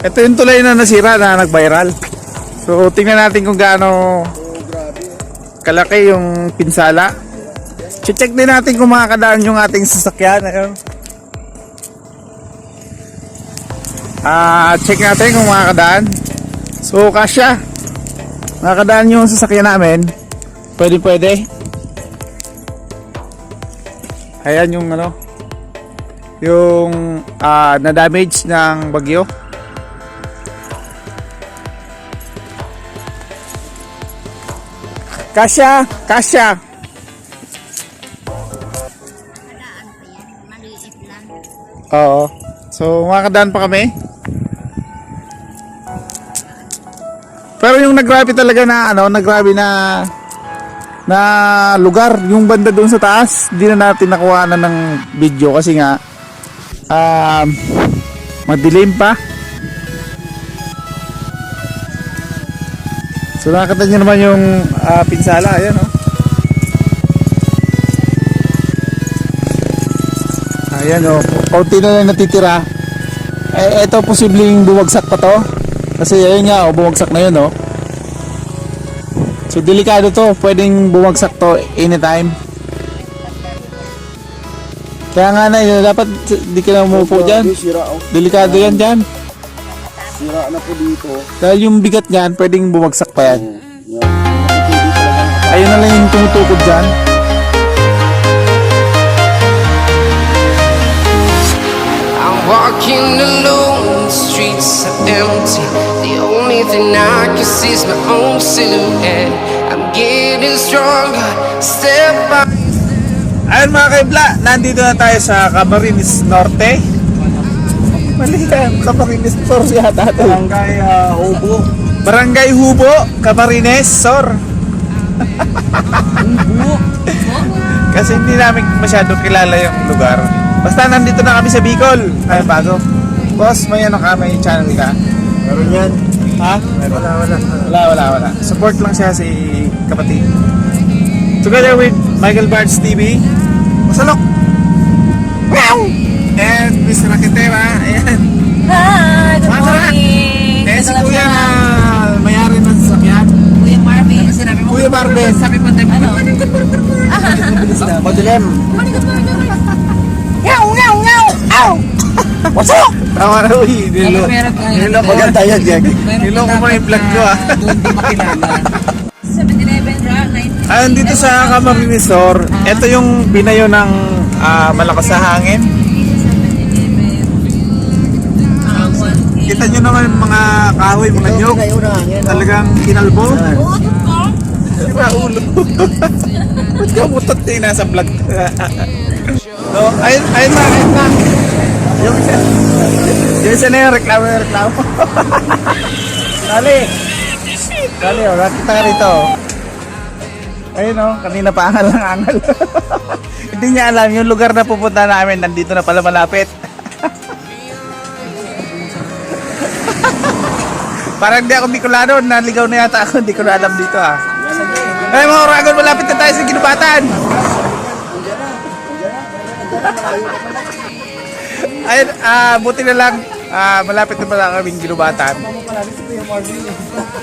Ito yung tulay na nasira na nag-viral. So tingnan natin kung gaano kalaki yung pinsala. Check din natin kung makakadaan yung ating sasakyan. Ayun. Check natin kung makakadaan. So kasya. Makakadaan yung sasakyan namin. Pwede. Ayan yung ano, yung na-damage ng bagyo. Kasya. Kadaan pa yan. Maliit lang. Oo. So makakadaan pa kami. Pero yung nagrabe talaga na ano, nagrabe na lugar, yung banda doon sa taas, hindi na natin nakuha na ng video kasi nga madilim pa. So nakita nyo naman yung pinsala, ayan o. Ayan o, kaunti na lang natitira. Ito posibleng bumagsak pa to. Kasi ayun nga, bumagsak na yun o. So delikado to, pwedeng bumagsak to anytime. Kaya nga na, dapat di ka na umupo dyan. Delikado yan dyan. Sira na po dito. Dahil yung bigat niyan, pwedeng bumagsak pa yan. Ayun na lang yung tumutukod dyan. I'm walking alone, the streets are empty. The only thing I can see is my own silhouette. I'm getting stronger, step by step. Ayun mga kaibla, nandito na tayo sa Camarines Norte. Mali yan, Camarines Sur yata ito. Barangay Hubo. Barangay Hubo, Camarines Sur. Kasi hindi namin masyado kilala yung lugar. Basta nandito na kami sa Bicol. Ay, bago. Boss, may ano ka, may channel ka? Meron yan. Ha? Wala. Support lang siya si kapatid. Together with Michael Bards TV. Masalok! Wow! And Miss Rakitera. Ayan. Hi, good Masarap. morning. Eh, si Kuya na mayari ng sasakyan. Kuya Marvin. Sinabi mo, Kuya Marvin. sabi mo, ano? Madilim. What's up? Tama na, uy. Meron maganda yan, Jack. Niloko mo na yung vlog ko, ah. Doon di makilala. 7-Eleven, Ayun, dito sa Camarines Sur, ito yung binayo ng malakas na hangin. Kita nyo naman yung mga kahoy, mga nyog. Talagang kinalbo. Sira ulo. Ba't ka mutot eh, nasa vlog? So, ayun na. Yung isa na yung reklamo. Dali, rakita ka rito. Ayun o, kanina pa angal. Hindi niya alam, yung lugar na pupunta namin, nandito na pala malapit. Parang di ako Bicolano, naligaw na yata ako, hindi ko na alam dito ah. Ay mga Oragon, malapit na tayo sa Ginubatan. Ayun, buti na lang, malapit na pala kaming Ginubatan.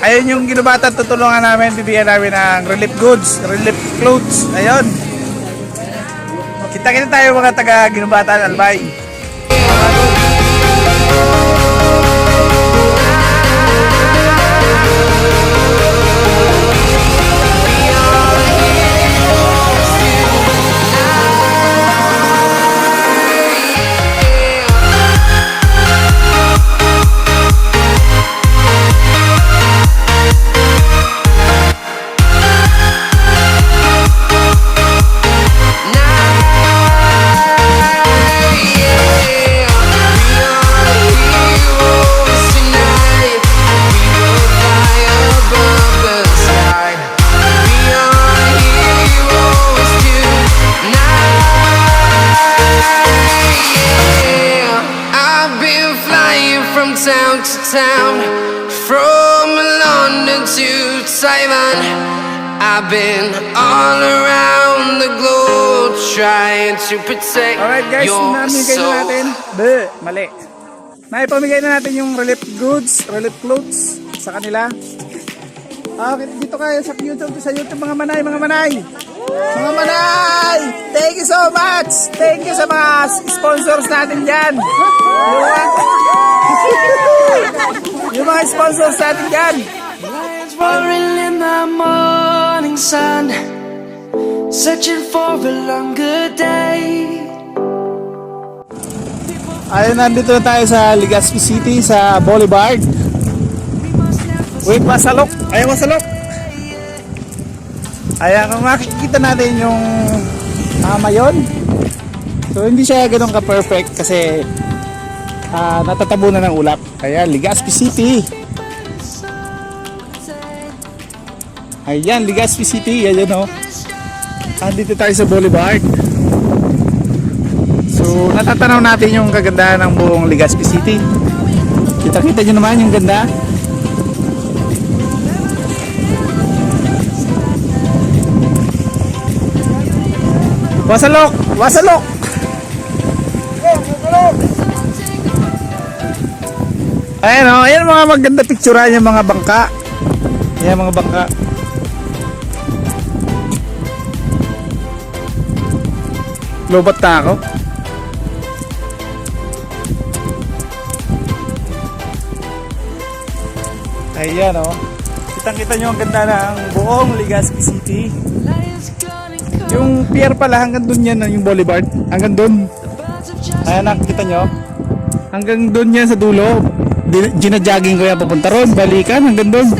Ayun yung Ginubatan, tutulungan namin, bibigyan namin ng relief goods, relief clothes. Ayun. Kita-kita tayo mga taga Ginubatan, Albay. Town to town, from London to Taiwan, I've been all around the globe trying to protect Alright guys, your namin kayo soul. natin. Mali. naipamigay na natin yung relief goods, relief clothes sa kanila. Okay, dito kayo sa YouTube mga manay, mga manay. Mga manay! Thank you so much! Thank you sa mga sponsors natin dyan. Yung mga sponsors natin dyan. Lions roaring in the morning sun, searching for a longer day. Ayun, nandito na tayo sa Legazpi City, sa Boulevard. Wait, masalok. Ayaw masalok. Ayan, kung makikita natin yung mayon. So, hindi siya ganun ka-perfect kasi natatabunan ng ulap. Kaya, Legazpi City. Ayan, Legazpi City. Ayan, o. Nandito tayo sa Boulevard. So, natatanaw natin yung kagandahan ng buong Legazpi City. Kita-kita nyo naman yung ganda. Wasalok! Wasalok! Ayan o, ayan mga maganda picturean yung mga bangka. Ayan mga bangka. Lobat na ako. Ayan o. Kitang-kita nyo ang ganda ng buong Legazpi City. Yung pier pala hanggang dun yan, yung boulevard. Hanggang dun. Ayan, nakikita nyo. Hanggang dun yan sa dulo. Gina-jogging ko yan papunta ron. Balikan hanggang dun.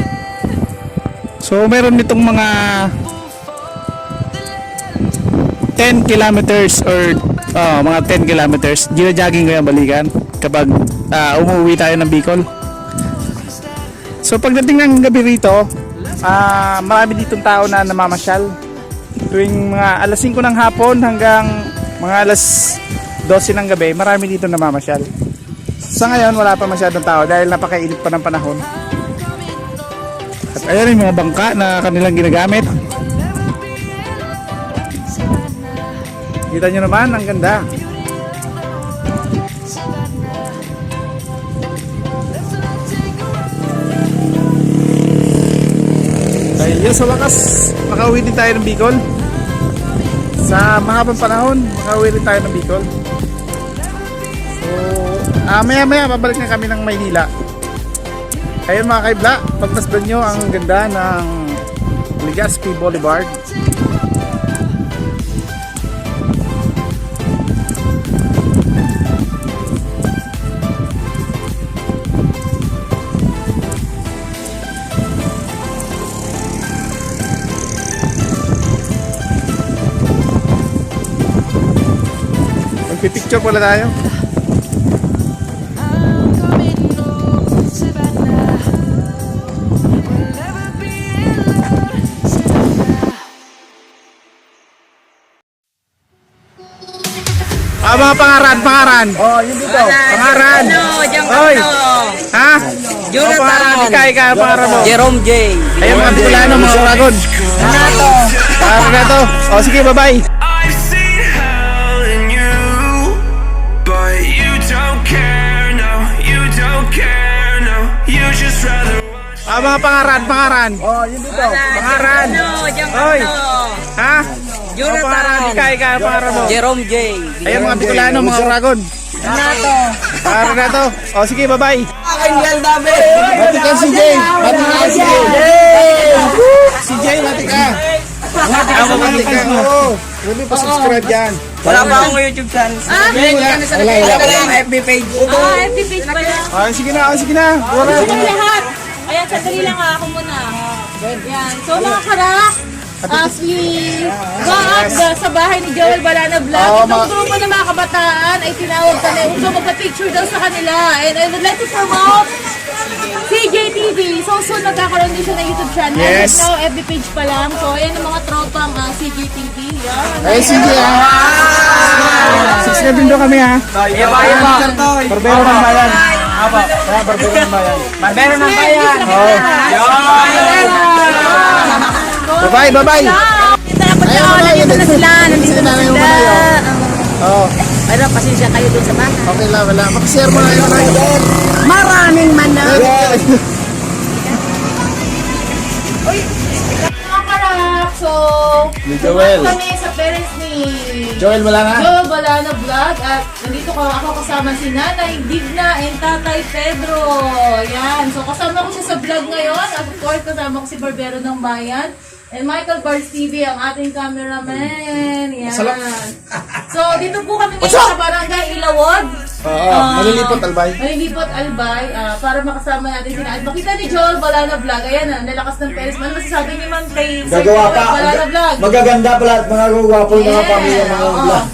So meron nitong mga 10 kilometers or mga 10 kilometers. Gina-jogging ko yan balikan kapag umuwi tayo ng Bicol. So pagdating ng gabi rito, marami ditong tao na namamasyal. Tuwing mga alas 5 ng hapon hanggang mga alas 12 ng gabi, marami dito namamasyal. Sa ngayon, wala pa masyadong tao dahil napakainit pa ng panahon. At ayan yung mga bangka na kanilang ginagamit. Kita nyo naman, ang ganda. Ayun, sa wakas, makauwi din tayo ng Bicol. Sa mahabang panahon, makauwi rin tayo ng Bicol. So, maya-maya, babalik na kami ng Maynila. Ayun mga kaibla, pagmasdan nyo ang ganda ng Legazpi Boulevard. Magpipicture pala tayo. Mga pangaran. Oh, yun dito. Pangaran. Oy. Ha? Jonathan. Ikaw, pangaran mo. Jerome J. Ayun mga Bicolano, mga Uragon. Renato. O sige, bye-bye. I've seen hell in you, but you don't care, no, you don't care, no, you just rather watch. Mga pangaran. Oh, yun dito. Pangaran. Oy. Ha? Jonathan. Ikaw, pangaran mo. Jerome J. Ayun mga Bicolano, mga Uragon. Renato. O sige, bye-bye. Mati ka si Jay. Si Jay, mati ka. Mati ka. Oo. Hindi pa subscribe yan. Wala pa akong YouTube channel. Wala Wala akong FB page. FB page pala. Sige na. Sige lahat. Ayan, sandali lang ako muna. Yan. So mga karak, as we go up sa bahay ni Joel Balana Vlog, itong grupo ng mga kabataan ay tinawag ka na upang magpa-picture daw sa kanila. And I would like to promote CJTV. So soon magkakaroon din siya ng YouTube channel. Yes. Right now, FB page pa lang. So ayan ang mga tropang CJTV. Yan. Ay, sige ha. Subscribe din daw kami ha. Barbero ng Bayan. Barbero ng Bayan. Barbero ng Bayan. Bye-bye. Ito na po siya. Nandito na sila. Oh. Pero pasensya kayo dun sa bata. Okay lang, wala. Mag-share mo na yun. Maraming manok. Mga karak, so, Ni Joel. pumunta kami sa parents ni Joel, wala na? Joel Balana Vlog at nandito ako kasama si Nanay Digna and Tatay Pedro. Yan. So kasama ko siya sa vlog ngayon. At of course kasama ko si Barbero ng Bayan. And Michael Bars TV, ang ating cameraman. Yan. So dito po kami ngayon sa Barangay Ilawod. Oo, malilipot albay. Malilipot Albay para makasama natin sila. At makita ni Joel Balana Vlog. Ayan na, nalakas ng peres. Ano masasabi ni Ma'am kay Sir Gagawa Joel pa. Balana Vlog? Magaganda pala at mga gwapo ng mga pamilya mga oo. vlog.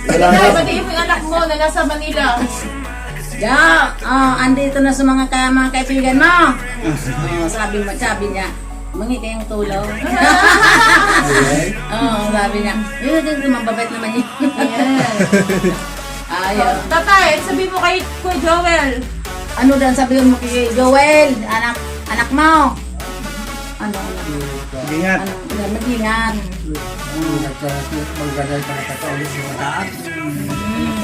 Nay, pati yung anak mo na nasa Manila. Andito na sa mga kaibigan mo. Sabi niya, mangi kayong tulong. Sabi niya, yun, mababait naman yun. Ayaw. Tatay, sabi mo kay Kuya Joel. Ano dan sabihin mo kay Joel, anak mo? Ano? Ingat. Mag-ingat.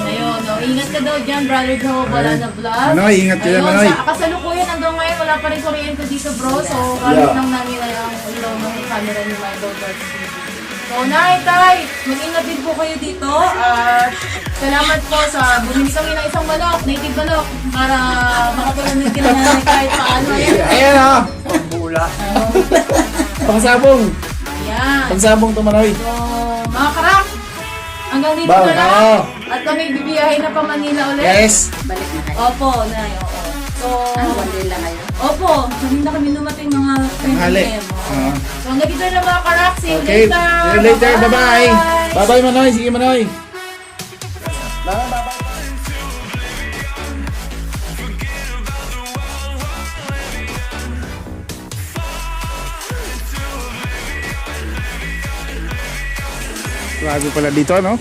Ayun, no, ingat ka daw dyan, brother Joel Balana Vlog. Manoy, ingat ka dyan, Ayun, Manoy. sa kasalukuyan hanggang ngayon, wala pa rin kuryente dito, bro. So, gamit lang namin ang ilaw ng camera ni Michael Bars TV. So, Nay, Tay, mag-ingat din po kayo dito. At salamat po sa bumili kami ng isang manok, native manok, para makatulong din kila nanay kahit paano. Ayan ha. Pangsabong. Ayan. Pangsabong to, Manoy. So, mga karak, hanggang dito Bawal na lang. na. At kami bibiyahin na pa Manila ulit. Yes. Balik na kayo. Opo, Nay, oo. So, One day lang kayo. opo, hindi na kami dumating mga 20 Tanghali. p.m. So, hanggang dito na mga karak. See you Okay. later. See you later. Bye-bye. Bye-bye, Manoy. Sige, Manoy. Grabe pala dito, no?